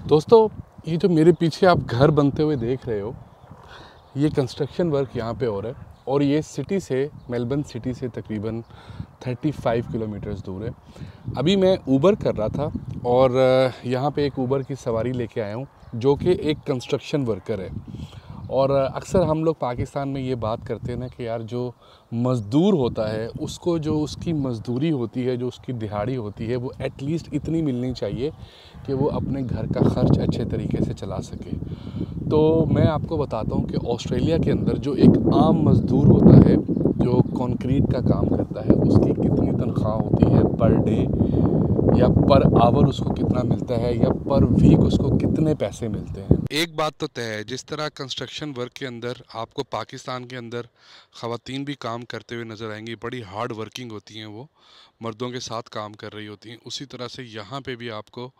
दोस्तों, ये जो मेरे पीछे आप घर बनते हुए देख रहे हो, ये कंस्ट्रक्शन वर्क यहाँ पे हो रहा है और ये सिटी से, मेलबर्न सिटी से तकरीबन 35 किलोमीटर्स दूर है। अभी मैं ऊबर कर रहा था और यहाँ पे एक ऊबर की सवारी लेके आया हूँ जो कि एक कंस्ट्रक्शन वर्कर है। और अक्सर हम लोग पाकिस्तान में ये बात करते हैं ना कि यार जो मज़दूर होता है उसको जो उसकी मज़दूरी होती है, जो उसकी दिहाड़ी होती है, वो एटलीस्ट इतनी मिलनी चाहिए कि वो अपने घर का ख़र्च अच्छे तरीके से चला सके। तो मैं आपको बताता हूँ कि ऑस्ट्रेलिया के अंदर जो एक आम मज़दूर होता है जो कंक्रीट का काम करता है, उसकी कितनी तनख्वाह होती है पर डे, या पर आवर उसको कितना मिलता है, या पर वीक उसको कितने पैसे मिलते हैं। एक बात तो तय है, जिस तरह कंस्ट्रक्शन वर्क के अंदर आपको पाकिस्तान के अंदर ख़वातीन भी काम करते हुए नज़र आएंगी, बड़ी हार्ड वर्किंग होती हैं, वो मर्दों के साथ काम कर रही होती हैं, उसी तरह से यहाँ पे भी आपको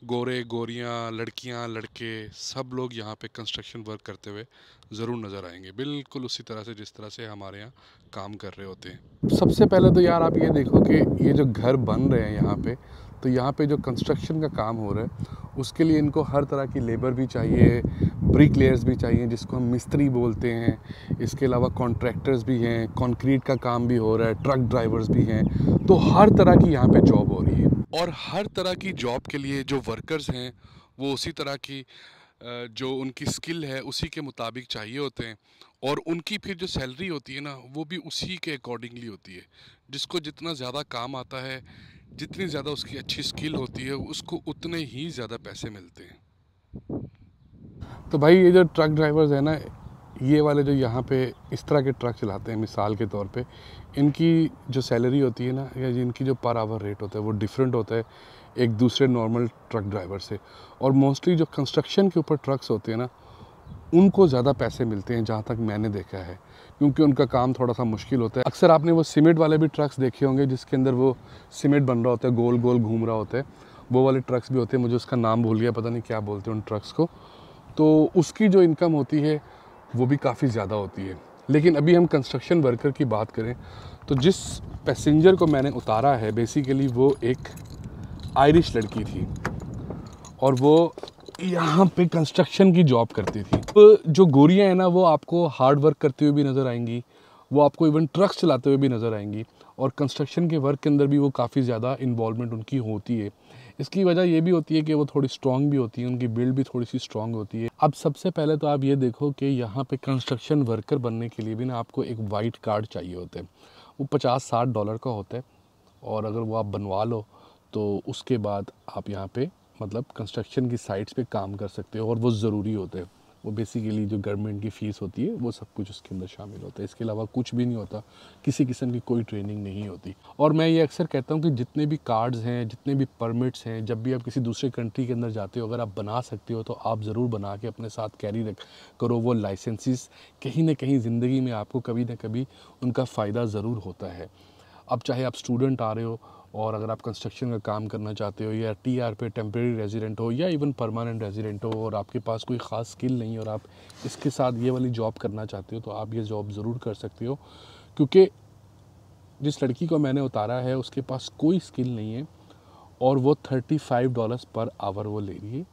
गोरे गोरियाँ, लड़कियाँ, लड़के, सब लोग यहाँ पे कंस्ट्रक्शन वर्क करते हुए ज़रूर नज़र आएंगे, बिल्कुल उसी तरह से जिस तरह से हमारे यहाँ काम कर रहे होते हैं। सबसे पहले तो यार आप ये देखो कि ये जो घर बन रहे हैं यहाँ पे, तो यहाँ पे जो कंस्ट्रक्शन का काम हो रहा है उसके लिए इनको हर तरह की लेबर भी चाहिए, ब्रिक लेयर्स भी चाहिए जिसको हम मिस्त्री बोलते हैं, इसके अलावा कॉन्ट्रैक्टर्स भी हैं, कंक्रीट का काम भी हो रहा है, ट्रक ड्राइवर्स भी हैं। तो हर तरह की यहाँ पे जॉब हो रही है और हर तरह की जॉब के लिए जो वर्कर्स हैं वो उसी तरह की जो उनकी स्किल है उसी के मुताबिक चाहिए होते हैं। और उनकी फिर जो सैलरी होती है ना, वो भी उसी के अकॉर्डिंगली होती है। जिसको जितना ज़्यादा काम आता है, जितनी ज़्यादा उसकी अच्छी स्किल होती है, उसको उतने ही ज़्यादा पैसे मिलते हैं। तो भाई ये जो ट्रक ड्राइवर्स हैं ना, ये वाले जो यहाँ पे इस तरह के ट्रक चलाते हैं मिसाल के तौर पे, इनकी जो सैलरी होती है ना, या इनकी जो पर आवर रेट होता है वो डिफरेंट होता है एक दूसरे नॉर्मल ट्रक ड्राइवर से। और मोस्टली जो कंस्ट्रक्शन के ऊपर ट्रक्स होते हैं ना, उनको ज़्यादा पैसे मिलते हैं जहाँ तक मैंने देखा है, क्योंकि उनका काम थोड़ा सा मुश्किल होता है। अक्सर आपने वो सीमेंट वाले भी ट्रक्स देखे होंगे जिसके अंदर वो सीमेंट बन रहा होता है, गोल गोल घूम रहा होता है, वो वाले ट्रक्स भी होते हैं। मुझे उसका नाम भूल गया, पता नहीं क्या बोलते हैं उन ट्रक्स को। तो उसकी जो इनकम होती है वो भी काफ़ी ज़्यादा होती है। लेकिन अभी हम कंस्ट्रक्शन वर्कर की बात करें तो जिस पैसेंजर को मैंने उतारा है, बेसिकली वो एक आयरिश लड़की थी और वो यहाँ पे कंस्ट्रक्शन की जॉब करती थी। तो जो गोरियाँ हैं ना, वो आपको हार्ड वर्क करते हुए भी नज़र आएंगी, वो आपको इवन ट्रक्स चलाते हुए भी नज़र आएंगी, और कंस्ट्रक्शन के वर्क के अंदर भी वो काफ़ी ज़्यादा इन्वॉल्वमेंट उनकी होती है। इसकी वजह ये भी होती है कि वो थोड़ी स्ट्रॉन्ग भी होती है, उनकी बिल्ड भी थोड़ी सी स्ट्रॉन्ग होती है। अब सबसे पहले तो आप ये देखो कि यहाँ पे कंस्ट्रक्शन वर्कर बनने के लिए भी ना आपको एक वाइट कार्ड चाहिए होता है। वो $50-60 का होता है, और अगर वो आप बनवा लो तो उसके बाद आप यहाँ पे मतलब कंस्ट्रक्शन की साइट्स पे काम कर सकते हो, और वो ज़रूरी होते हैं। वो बेसिकली जो गवर्नमेंट की फ़ीस होती है वो सब कुछ उसके अंदर शामिल होता है। इसके अलावा कुछ भी नहीं होता, किसी किस्म की कोई ट्रेनिंग नहीं होती। और मैं ये अक्सर कहता हूँ कि जितने भी कार्ड्स हैं, जितने भी परमिट्स हैं, जब भी आप किसी दूसरे कंट्री के अंदर जाते हो, अगर आप बना सकते हो तो आप ज़रूर बना के अपने साथ कैरी करो। वो लाइसेंसेस कहीं ना कहीं ज़िंदगी में आपको कभी ना कभी उनका फ़ायदा ज़रूर होता है। अब चाहे आप स्टूडेंट आ रहे हो और अगर आप कंस्ट्रक्शन का काम करना चाहते हो, या टीआर पे टेम्प्रेरी रेजिडेंट हो, या इवन परमानेंट रेजिडेंट हो, और आपके पास कोई ख़ास स्किल नहीं और आप इसके साथ ये वाली जॉब करना चाहते हो, तो आप ये जॉब ज़रूर कर सकते हो। क्योंकि जिस लड़की को मैंने उतारा है उसके पास कोई स्किल नहीं है, और वो $35 पर आवर वो ले रही है,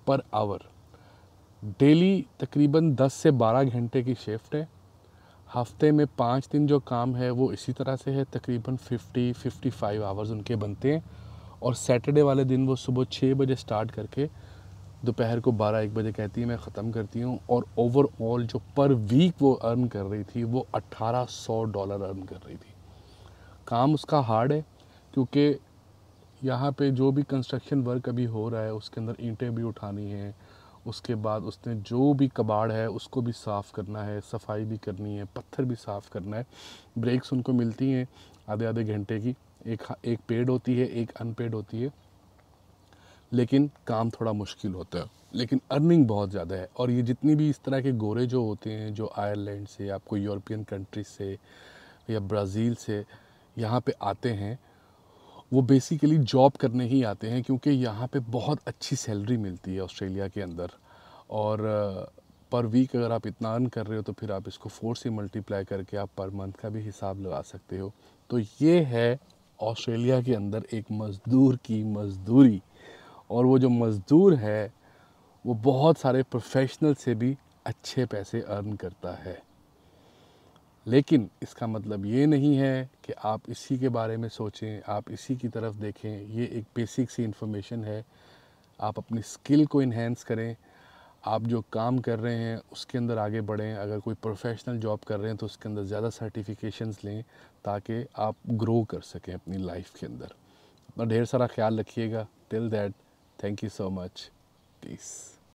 पर आवर। डेली तकरीबन 10 से 12 घंटे की शिफ्ट है। हफ्ते में 5 दिन जो काम है वो इसी तरह से है, तकरीबन 50-55 आवर्स उनके बनते हैं। और सैटरडे वाले दिन वो सुबह 6 बजे स्टार्ट करके दोपहर को 12-1 बजे कहती है मैं ख़त्म करती हूँ। और ओवरऑल जो पर वीक वो अर्न कर रही थी वो $1800 अर्न कर रही थी। काम उसका हार्ड है, क्योंकि यहाँ पे जो भी कंस्ट्रक्शन वर्क अभी हो रहा है उसके अंदर ईंटें भी उठानी है, उसके बाद उसने जो भी कबाड़ है उसको भी साफ़ करना है, सफाई भी करनी है, पत्थर भी साफ़ करना है। ब्रेक्स उनको मिलती हैं आधे आधे घंटे की, एक पेड होती है, एक अनपेड होती है, लेकिन काम थोड़ा मुश्किल होता है, लेकिन अर्निंग बहुत ज़्यादा है। और ये जितनी भी इस तरह के गोरे जो होते हैं, जो आयरलैंड से, आपको यूरोपियन कंट्रीज से या ब्राज़ील से यहाँ पे आते हैं, वो बेसिकली जॉब करने ही आते हैं, क्योंकि यहाँ पे बहुत अच्छी सैलरी मिलती है ऑस्ट्रेलिया के अंदर। और पर वीक अगर आप इतना अर्न कर रहे हो तो फिर आप इसको 4 से मल्टीप्लाई करके आप पर मंथ का भी हिसाब लगा सकते हो। तो ये है ऑस्ट्रेलिया के अंदर एक मज़दूर की मज़दूरी। और वो जो मज़दूर है वो बहुत सारे प्रोफेशनल से भी अच्छे पैसे अर्न करता है। लेकिन इसका मतलब ये नहीं है कि आप इसी के बारे में सोचें, आप इसी की तरफ देखें। ये एक बेसिक सी इन्फॉर्मेशन है। आप अपनी स्किल को इन्हेंस करें, आप जो काम कर रहे हैं उसके अंदर आगे बढ़ें। अगर कोई प्रोफेशनल जॉब कर रहे हैं तो उसके अंदर ज़्यादा सर्टिफिकेशंस लें ताकि आप ग्रो कर सकें अपनी लाइफ के अंदर। अपना ढेर सारा ख्याल रखिएगा। Till that, thank you so much, piece.